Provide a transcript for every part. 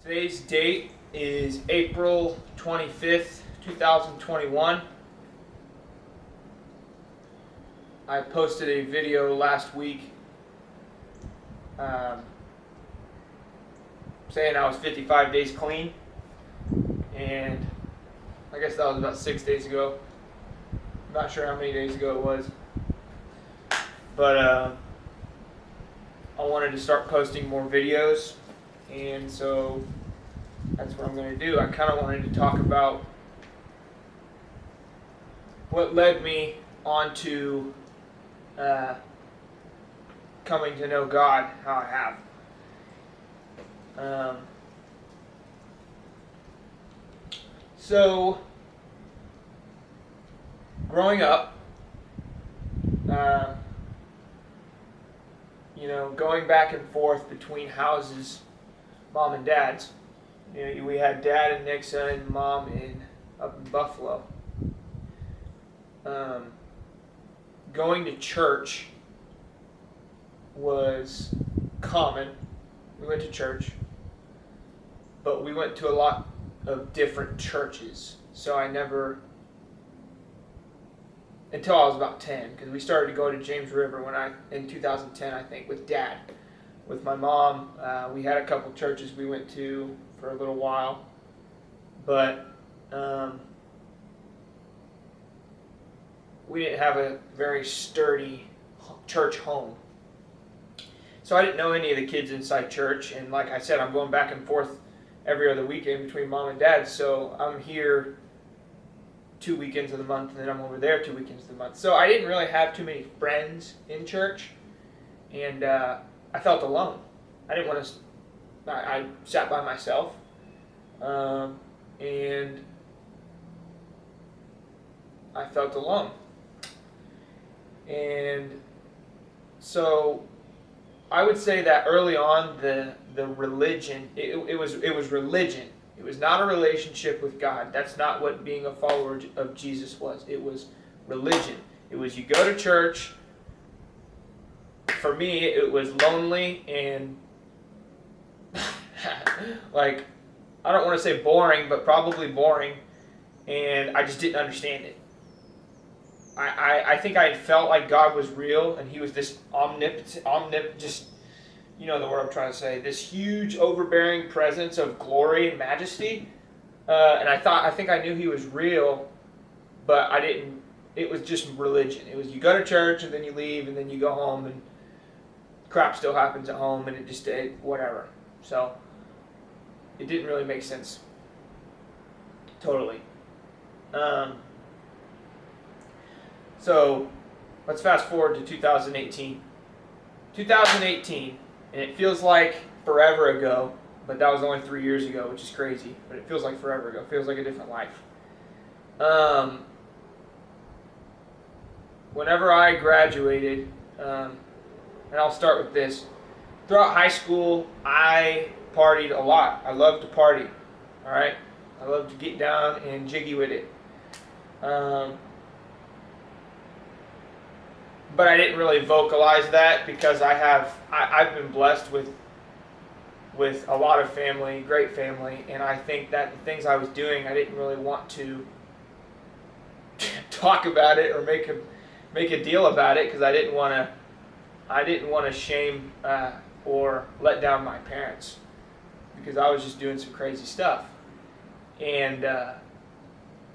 Today's date is April 25th, 2021. I posted a video last week saying I was 55 days clean, and I guess that was about 6 days ago. I'm not sure how many days ago it was, but I wanted to start posting more videos, and so that's what I'm going to do. I kind of wanted to talk about what led me onto coming to know God how I have. So, growing up, going back and forth between houses, mom and dad's. We had dad in Nixa and mom up in Buffalo. Going to church was common. We went to church, but we went to a lot of different churches. So I never, until I was about 10, because we started to go to James River in 2010, I think, with dad. With my mom, we had a couple churches we went to for a little while, but we didn't have a very sturdy church home. So I didn't know any of the kids inside church, and like I said, I'm going back and forth every other weekend between mom and dad, so I'm here 2 weekends of the month, and then I'm over there 2 weekends of the month. So I didn't really have too many friends in church, and I felt alone. I didn't want to. I sat by myself, and I felt alone. And so I would say that early on, the religion, it was religion. It was not a relationship with God. That's not what being a follower of Jesus was. It was religion. It was you go to church. For me, it was lonely and like, I don't want to say boring, but probably boring, and I just didn't understand it. I think I felt like God was real, and He was this just, you know the word I'm trying to say, this huge, overbearing presence of glory and majesty, and I think I knew He was real, but I didn't. It was just religion. It was you go to church, and then you leave, and then you go home, and crap still happens at home, and it just whatever. So it didn't really make sense. Totally. So let's fast forward to 2018. 2018, and it feels like forever ago, but that was only 3 years ago, which is crazy. But it feels like forever ago. It feels like a different life. Whenever I graduated, and I'll start with this. Throughout high school, I partied a lot. I loved to party. All right, I loved to get down and jiggy with it. But I didn't really vocalize that because I've been blessed with a lot of family, great family, and I think that the things I was doing, I didn't really want to talk about it or make a deal about it because I didn't want to shame or let down my parents because I was just doing some crazy stuff. And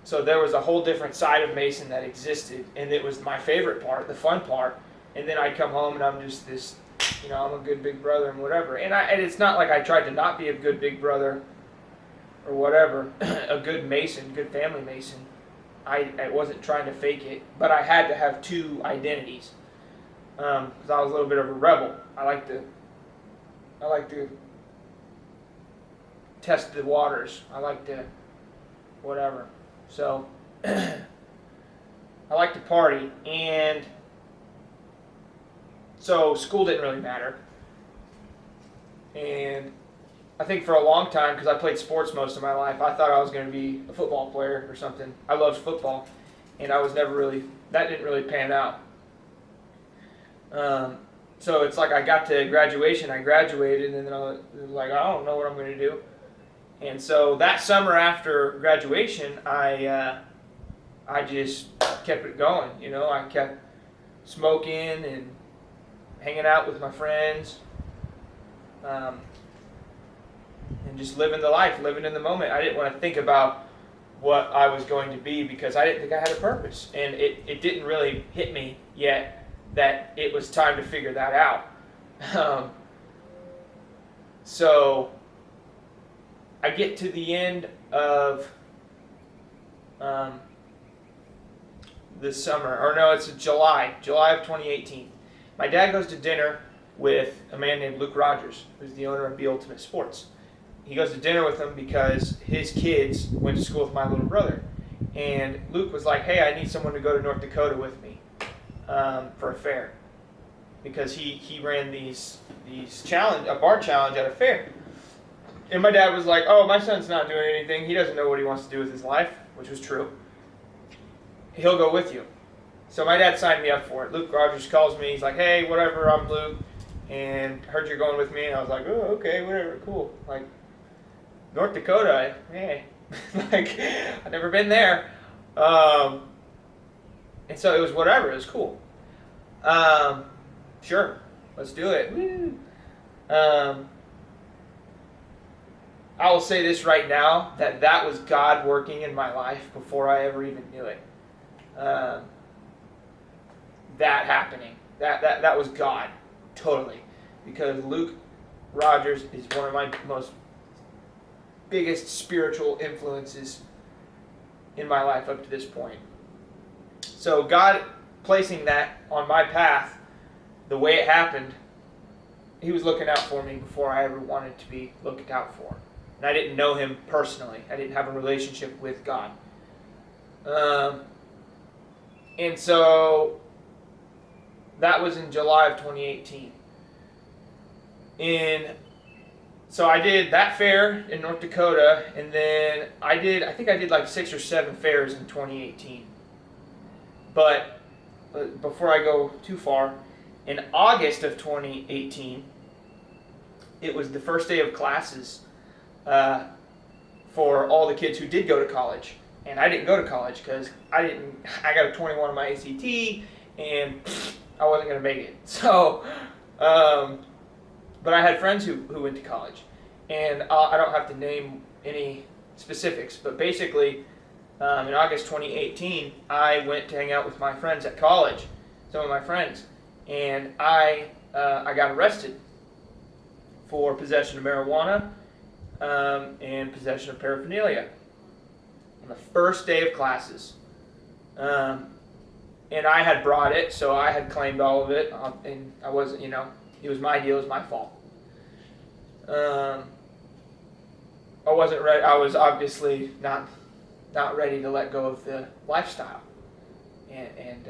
so there was a whole different side of Mason that existed, and it was my favorite part, the fun part. And then I'd come home and I'm just this, I'm a good big brother and whatever. And it's not like I tried to not be a good big brother or whatever, a good Mason, good family Mason. I wasn't trying to fake it, but I had to have two identities because I was a little bit of a rebel. I like to test the waters. I like to whatever. So I like to party, and so school didn't really matter. And I think for a long time, because I played sports most of my life, I thought I was going to be a football player or something. I loved football, and that didn't really pan out. So it's like I got to graduation, I graduated, and then I was like, I don't know what I'm going to do. And so that summer after graduation, I just kept it going. I kept smoking and hanging out with my friends, and just living the life, living in the moment. I didn't want to think about what I was going to be because I didn't think I had a purpose. And it didn't really hit me yet that it was time to figure that out. So I get to the end of this summer, or no, it's July of 2018. My dad goes to dinner with a man named Luke Rogers, who's the owner of Be Ultimate Sports. He goes to dinner with him because his kids went to school with my little brother. And Luke was like, hey, I need someone to go to North Dakota with me for a fair. Because he ran these a bar challenge at a fair. And my dad was like, oh, my son's not doing anything. He doesn't know what he wants to do with his life, which was true. He'll go with you. So my dad signed me up for it. Luke Rogers calls me. He's like, hey, whatever, I'm Luke. And heard you're going with me. And I was like, oh, okay, whatever, cool. Like, North Dakota, hey. Like, I've never been there. And so it was whatever. It was cool. Sure, let's do it. Woo. I will say this right now, that was God working in my life before I ever even knew it. That happening. That was God, totally. Because Luke Rogers is one of my most biggest spiritual influences in my life up to this point. So God placing that on my path, the way it happened, He was looking out for me before I ever wanted to be looked out for. And I didn't know Him personally. I didn't have a relationship with God. And so that was in July of 2018. So I did that fair in North Dakota, and then I think I did like 6 or 7 fairs in 2018. But before I go too far, in August of 2018, it was the first day of classes for all the kids who did go to college. And I didn't go to college because I got a 21 on my ACT, and I wasn't going to make it. So, but I had friends who went to college. And I don't have to name any specifics, but basically, in August 2018, I went to hang out with my friends at college, some of my friends, and I got arrested for possession of marijuana and possession of paraphernalia on the first day of classes. And I had brought it, so I had claimed all of it, and I wasn't, it was my deal, it was my fault. I wasn't ready. I was obviously not ready to let go of the lifestyle, and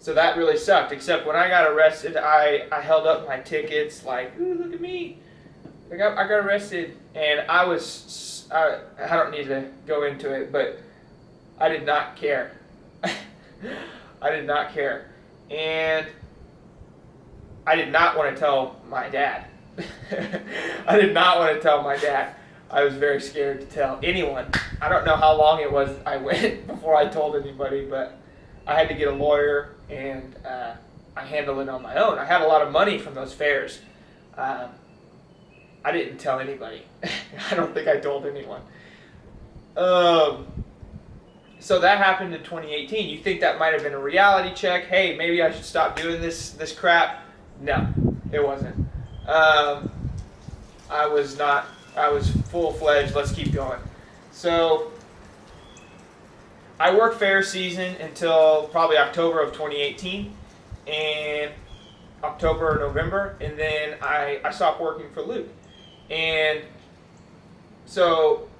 so that really sucked. Except when I got arrested, I held up my tickets like, "Ooh, look at me! I got arrested," and I don't need to go into it, but I did not care. I did not care, and I did not want to tell my dad. I did not want to tell my dad. I was very scared to tell anyone. I don't know how long it was I went before I told anybody, but I had to get a lawyer, and I handled it on my own. I had a lot of money from those fairs. I didn't tell anybody. I don't think I told anyone. So that happened in 2018. You think that might have been a reality check? Hey, maybe I should stop doing this crap? No, it wasn't. I was not. I was full-fledged. Let's keep going. So I worked fair season until probably October of 2018, and October or November, and then I stopped working for Luke. And so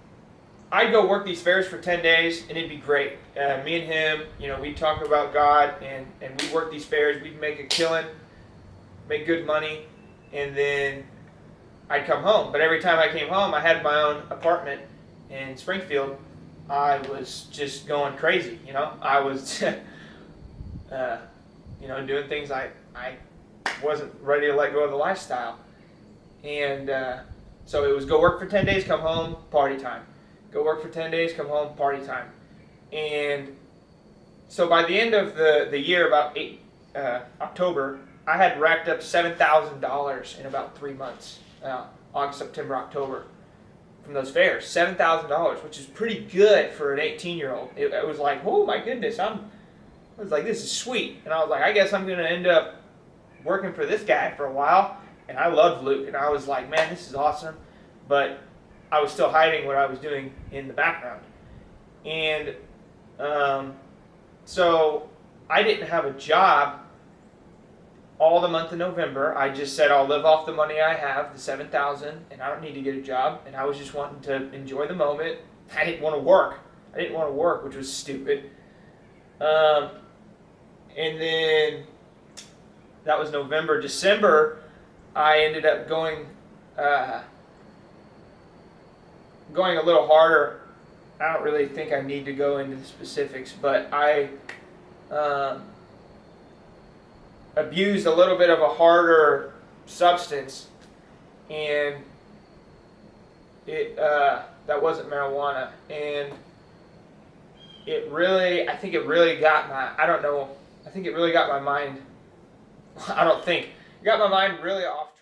I'd go work these fairs for 10 days, and it'd be great. Me and him, we'd talk about God, and we'd work these fairs. We'd make a killing, make good money, and then I'd come home. But every time I came home, I had my own apartment in Springfield. I was just going crazy, I was, doing things I wasn't ready to let go of the lifestyle. And So it was go work for 10 days, come home, party time. Go work for 10 days, come home, party time. And so by the end of the year, about October, I had racked up $7,000 in about 3 months. August, September, October, from those fairs. $7,000, which is pretty good for an 18-year-old. It was like, oh my goodness, I was like, this is sweet. And I was like, I guess I'm going to end up working for this guy for a while. And I loved Luke, and I was like, man, this is awesome. But I was still hiding what I was doing in the background. And so I didn't have a job all the month of November. I just said I'll live off the money I have, the $7,000, and I don't need to get a job. And I was just wanting to enjoy the moment. I didn't want to work. Which was stupid. And then that was November. December, I ended up going a little harder. I don't really think I need to go into the specifics, but I abused a little bit of a harder substance, and that wasn't marijuana, and I think it really got my mind. It got my mind really off